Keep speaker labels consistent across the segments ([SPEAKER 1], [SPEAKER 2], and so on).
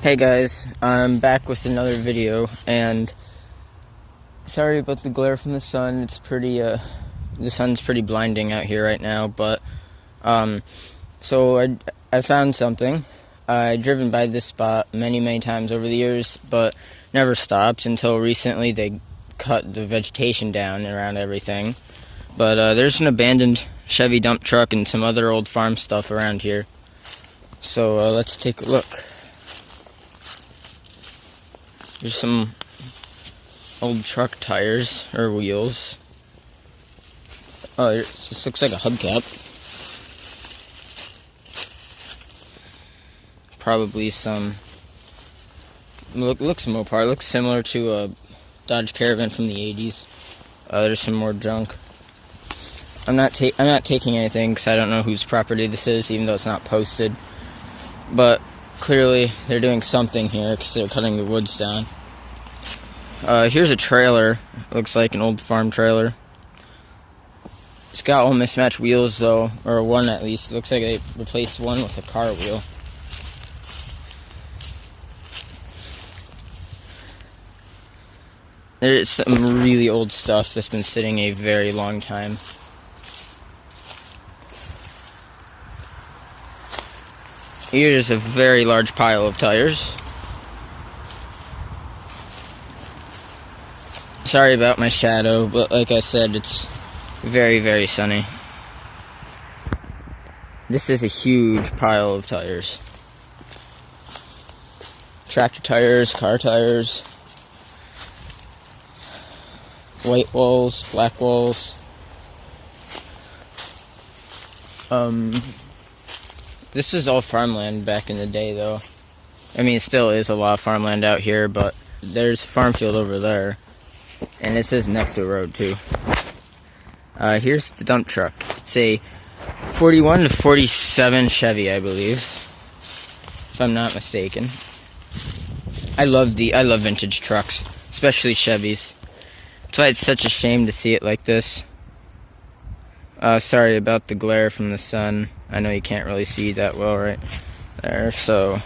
[SPEAKER 1] Hey guys, I'm back with another video, and sorry about the glare from the sun. It's pretty, the sun's pretty blinding out here right now, but, so I found something. I've driven by this spot many times over the years, but never stopped until recently. They cut the vegetation down around everything. But, there's an abandoned Chevy dump truck and some other old farm stuff around here. So, let's take a look. There's some old truck tires, or wheels. Oh, this looks like a hubcap. Probably some... Looks Mopar. Looks similar to a Dodge Caravan from the 80s. There's some more junk. I'm not taking anything because I don't know whose property this is, even though it's not posted. But clearly, they're doing something here because they're cutting the woods down. Here's a trailer. Looks like an old farm trailer. It's got all mismatched wheels, though, or one at least. It looks like they replaced one with a car wheel. There's some really old stuff that's been sitting a very long time. Here's a very large pile of tires. Sorry about my shadow, but like I said, it's very sunny. This is a huge pile of tires. Tractor tires, car tires, white walls, black walls. This was all farmland back in the day, though. I mean, it still is a lot of farmland out here, but there's a farm field over there. And it says next to a road, too. Here's the dump truck. It's a 41 to 47 Chevy, I believe. If I'm not mistaken. I love vintage trucks, especially Chevys. That's why it's such a shame to see it like this. Sorry about the glare from the sun. I know you can't really see that well right there, so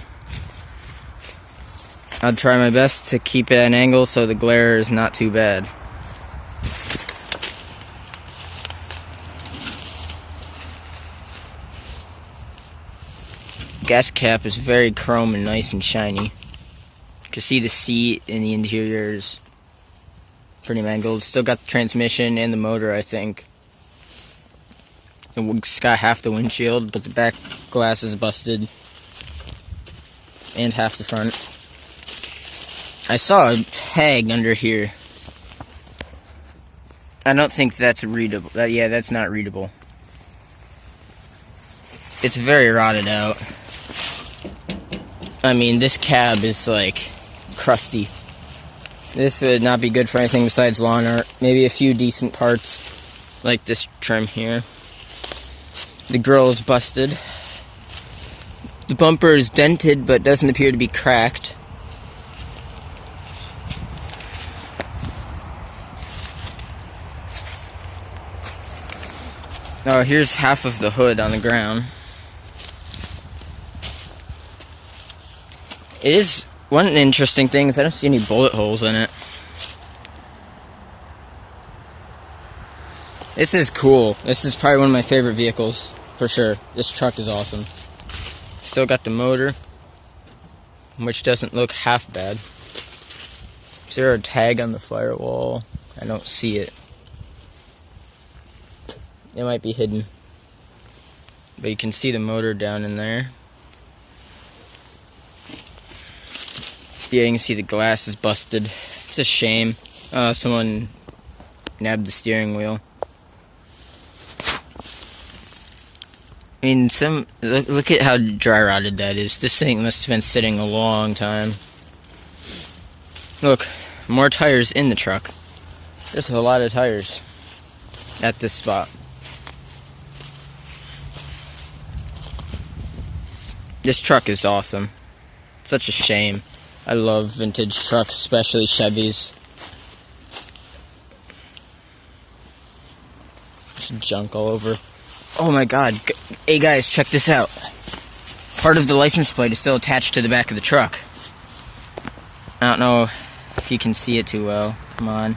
[SPEAKER 1] I'll try my best to keep it at an angle so the glare is not too bad. Gas cap is very chrome and nice and shiny. You can see the seat in the interior is pretty mangled. Still got the transmission and the motor, I think. It's got half the windshield, but the back glass is busted. And half the front. I saw a tag under here. I don't think that's readable. Yeah, that's not readable. It's very rotted out. I mean, this cab is, like, crusty. This would not be good for anything besides lawn art. Maybe a few decent parts, like this trim here. The grill is busted. The bumper is dented, but doesn't appear to be cracked. Oh, here's half of the hood on the ground. It is, one interesting thing is I don't see any bullet holes in it. This is cool. This is probably one of my favorite vehicles, for sure. This truck is awesome. Still got the motor, which doesn't look half bad. Is there a tag on the firewall? I don't see it. It might be hidden. But you can see the motor down in there. Yeah, you can see the glass is busted. It's a shame. Someone nabbed the steering wheel. I mean, look at how dry rotted that is. This thing must have been sitting a long time. Look, more tires in the truck. There's a lot of tires at this spot. This truck is awesome. Such a shame. I love vintage trucks, especially Chevys. There's junk all over. Oh my god. Hey guys, check this out. Part of the license plate is still attached to the back of the truck. I don't know if you can see it too well. Come on.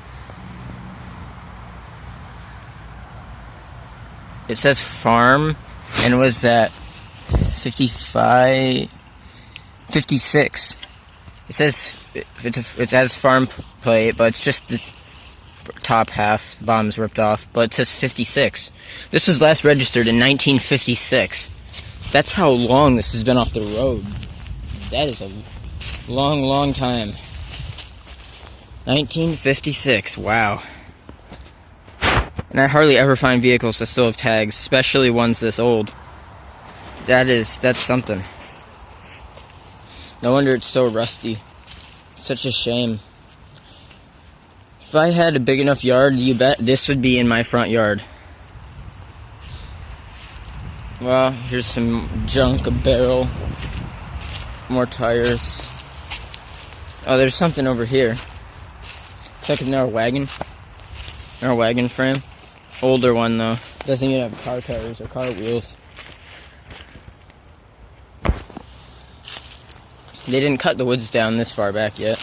[SPEAKER 1] It says farm, and was that 56? It says it has farm plate, but it's just the top half. The bottom's ripped off, but it says 56. This was last registered in 1956. That's how long this has been off the road. That is a long, long time. 1956. Wow. And I hardly ever find vehicles that still have tags, especially ones this old. That's something. No wonder it's so rusty. Such a shame. If I had a big enough yard, you bet this would be in my front yard. Well, here's some junk, a barrel, more tires. Oh, there's something over here. Looks like another wagon. Our wagon frame. Older one though. Doesn't even have car tires or car wheels. They didn't cut the woods down this far back yet.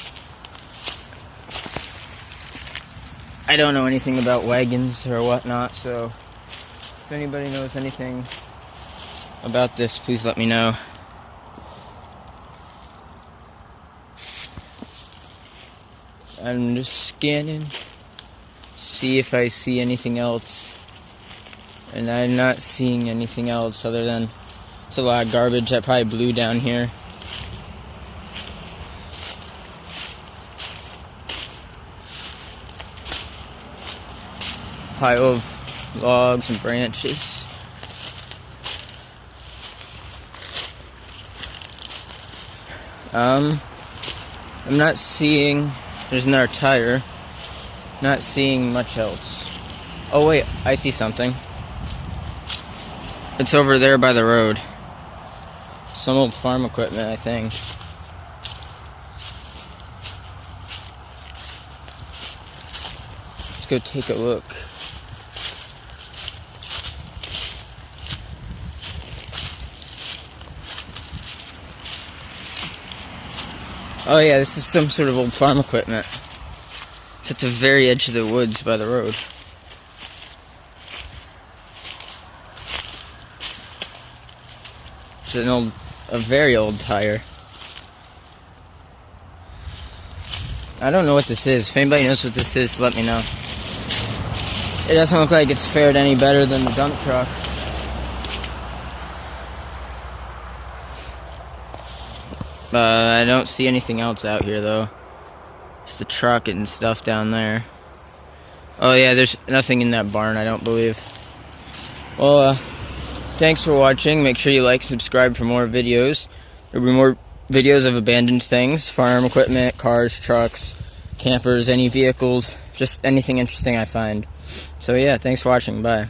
[SPEAKER 1] I don't know anything about wagons or whatnot, so if anybody knows anything about this, please let me know. I'm just scanning, see if I see anything else, and I'm not seeing anything else other than it's a lot of garbage that probably blew down here. Pile of logs and branches. I'm not seeing. There's another tire. Not seeing much else. Oh wait, I see something. It's over there by the road. Some old farm equipment, I think. Let's go take a look. Oh yeah, this is some sort of old farm equipment. It's at the very edge of the woods by the road. It's a very old tire. I don't know what this is. If anybody knows what this is, let me know. It doesn't look like it's fared any better than the dump truck. I don't see anything else out here though. Just the truck and stuff down there. Oh yeah, there's nothing in that barn, I don't believe. Well, thanks for watching. Make sure you like, subscribe for more videos. There'll be more videos of abandoned things, farm equipment, cars, trucks, campers, any vehicles, just anything interesting I find. So yeah, thanks for watching. Bye.